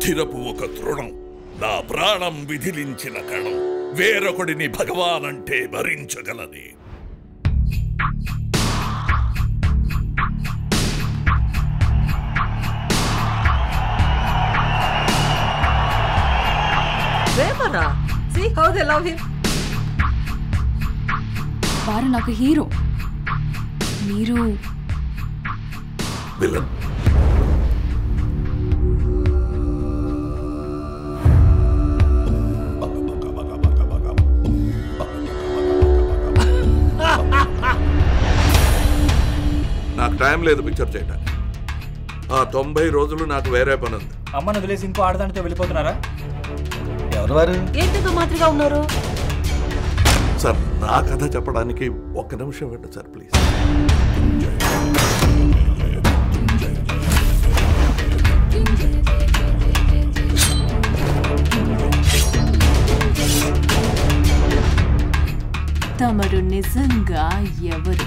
రుధిరపు ఒక తృణం, నా ప్రాణం విధిలించిన కణం, వేరొకడిని భగవానంటే భరించగలది. See how they love him. వారు నాకు హీరో, మీరు విలన్. నాకు టైం లేదు పిక్చర్ చేయడానికి. ఆ 90 రోజులు నాకు వేరే పని ఉంది. అమ్మను వదిలేసి ఇంకో ఆడదానితో వెళ్ళిపోతున్నారా? ఎవరు వారు? ఏంటితో మాత్రగా ఉన్నారు సార్? నా కథ చెప్పడానికి ఒక్క నిమిషం పెట్టండి సార్ ప్లీజ్. తమరు నిజంగా ఎవరు?